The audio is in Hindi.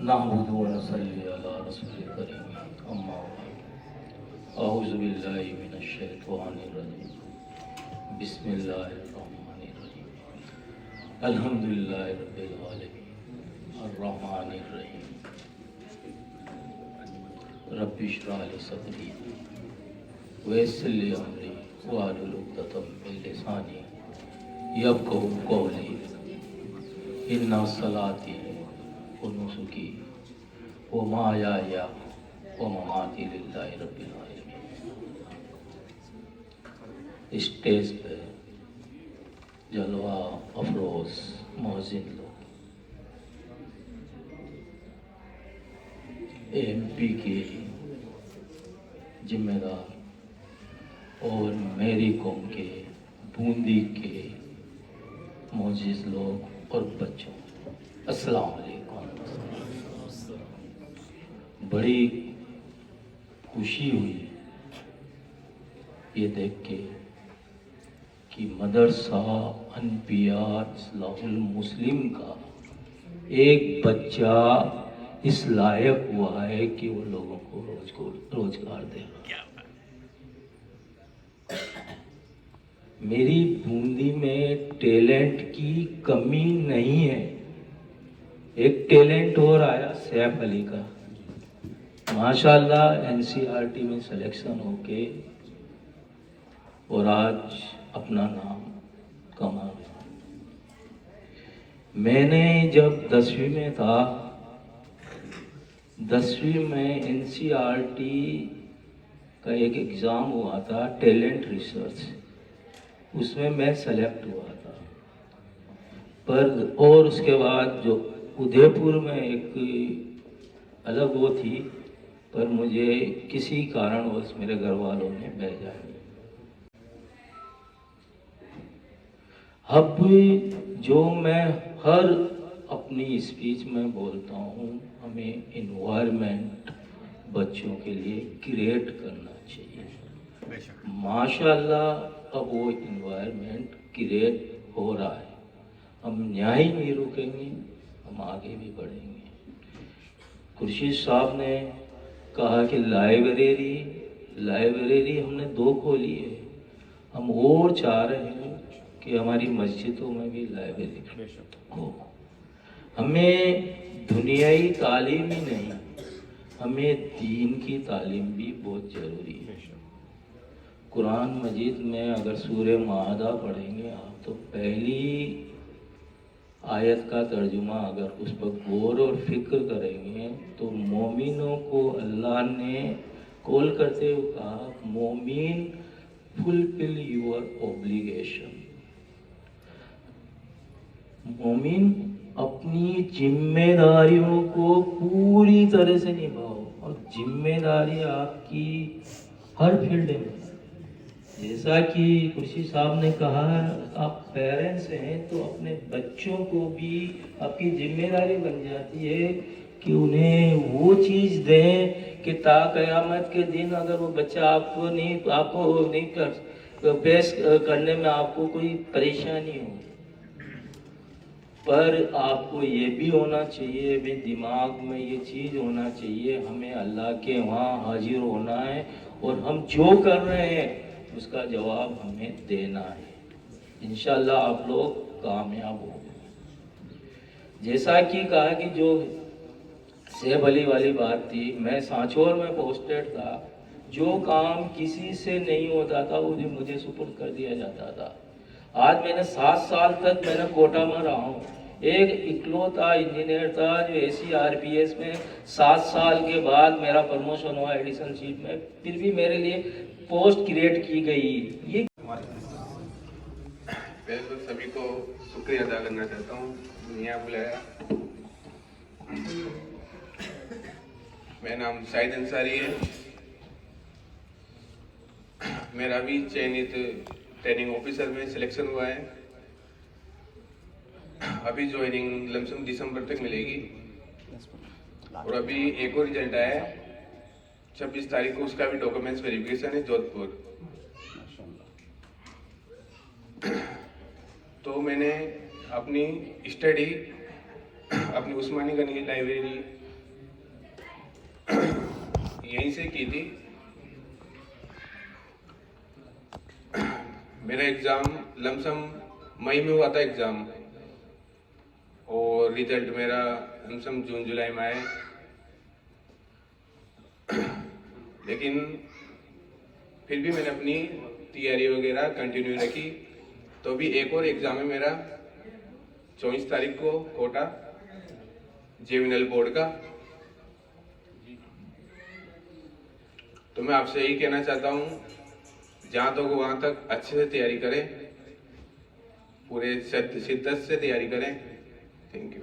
नहमदुहु व नसल्ली अला रसूलिल करीम अम्मा बाद। अऊज़ु बिल्लाहि मिनश शैतानिर रजीम। बिस्मिल्लाहिर रहमानिर रहीम। अल्हम्दुलिल्लाहि रब्बिल आलमीन अर्रहमानिर रहीम। रब्बि इश्रह ली सदरी व यस्सिर ली अमरी वहलुल उक़दतम मिन लिसानी यफ़क़हू क़ौली। इन्ना सलाती व नुसुकी व महयाया व ममाती लिल्लाहि रब्बिल आलमीन। स्टेज पे जलवा अफरोज मोहसिन लोग, एमपी के जिम्मेदार और मेरी कौम के बूंदी के मोजिज़ लोग और बच्चों, अस्सलाम वालेकुम। बड़ी खुशी हुई ये देख के कि मदरसा अनबिया इस्लाहुल मुस्लिम का एक बच्चा इस लायक हुआ है कि वो लोगों को रोजगार दे। मेरी बूंदी में टैलेंट की कमी नहीं है। एक टैलेंट और आया सैफ अली का, माशाल्लाह एनसीईआरटी में सिलेक्शन होके और आज अपना नाम कमा गया। मैंने जब 10वीं में था, 10वीं में एनसीईआरटी का एक एग्ज़ाम हुआ था टैलेंट रिसर्च, उसमें मैं सेलेक्ट हुआ था। पर और उसके बाद जो उदयपुर में एक अलग वो थी, पर मुझे किसी कारणवश मेरे घर वालों ने भेजा नहीं। अब जो मैं हर अपनी स्पीच में बोलता हूँ, हमें इन्वायरमेंट बच्चों के लिए क्रिएट करना चाहिए। माशाल्लाह अब वो इन्वायरमेंट क्रिएट हो रहा है। हम यहाँ ही नहीं रुकेंगे, हम आगे भी बढ़ेंगे। खुर्शीद साहब ने कहा कि लाइब्रेरी हमने 2 खोली है, हम और चाह रहे हैं कि हमारी मस्जिदों में भी लाइब्रेरी हो। हमें दुनियाई तालीम ही नहीं, हमें दीन की तालीम भी बहुत ज़रूरी है। कुरान मजीद में अगर सूरे माहदा पढ़ेंगे आप, तो पहली आयत का तर्जुमा अगर उस पर गौर और फिक्र करेंगे तो मोमिनों को अल्लाह ने कॉल करते हुए कहा, मोमिन फुलफिल योर ऑब्लिगेशन। मोमिन अपनी जिम्मेदारियों को पूरी तरह से निभाओ, और जिम्मेदारी आपकी हर फील्ड में, जैसा कि खुर्शीद साहब ने कहा, आप पेरेंट्स हैं तो अपने बच्चों को भी आपकी जिम्मेदारी बन जाती है कि उन्हें वो चीज़ दें कि ता क़यामत के दिन अगर वो बच्चा आपको नहीं पेश करने में आपको कोई परेशानी हो। पर आपको ये भी होना चाहिए, भी दिमाग में ये चीज़ होना चाहिए, हमें अल्लाह के वहाँ हाजिर होना है और हम जो कर रहे हैं उसका जवाब हमें देना है। इंशाल्लाह आप लोग कामयाब होंगे। जैसा कि कहा कि जो सैफ अली वाली बात थी, मैं सांचौर में पोस्टेड था, जो काम किसी से नहीं होता था वो मुझे सुपुर्द कर दिया जाता था। आज मैंने 7 साल तक मैंने कोटा में रहा हूँ। एक इकलौता इंजीनियर था जो ACRPS में 7 साल के बाद मेरा प्रमोशन हुआ एडिशन शीट में, फिर भी मेरे लिए पोस्ट क्रिएट की गई। ये पहले तो सभी को शुक्रिया अदा करना चाहता हूँ, यहाँ बुलाया। मेरा नाम शाहिद अंसारी है। मेरा अभी चयनित ट्रेनिंग ऑफिसर में सिलेक्शन हुआ है। अभी ज्वाइनिंग लमसम दिसंबर तक मिलेगी, और अभी एक और रिजल्ट आया है 26 तारीख को, उसका भी डॉक्यूमेंट्स वेरिफिकेशन है जोधपुर। तो मैंने अपनी स्टडी अपनी उस्मानी गनी लाइब्रेरी यहीं से की थी। मेरा एग्ज़ाम लमसम मई में हुआ था एग्ज़ाम, और रिजल्ट मेरा लमसम जून जुलाई में आया। लेकिन फिर भी मैंने अपनी तैयारी वगैरह कंटिन्यू रखी। तो अभी एक और एग्ज़ाम है मेरा 24 तारीख को कोटा जेविनल बोर्ड का। तो मैं आपसे यही कहना चाहता हूँ, जहाँ तक वहाँ तक अच्छे से तैयारी करें, पूरे शिद्दत से तैयारी करें। Thank you.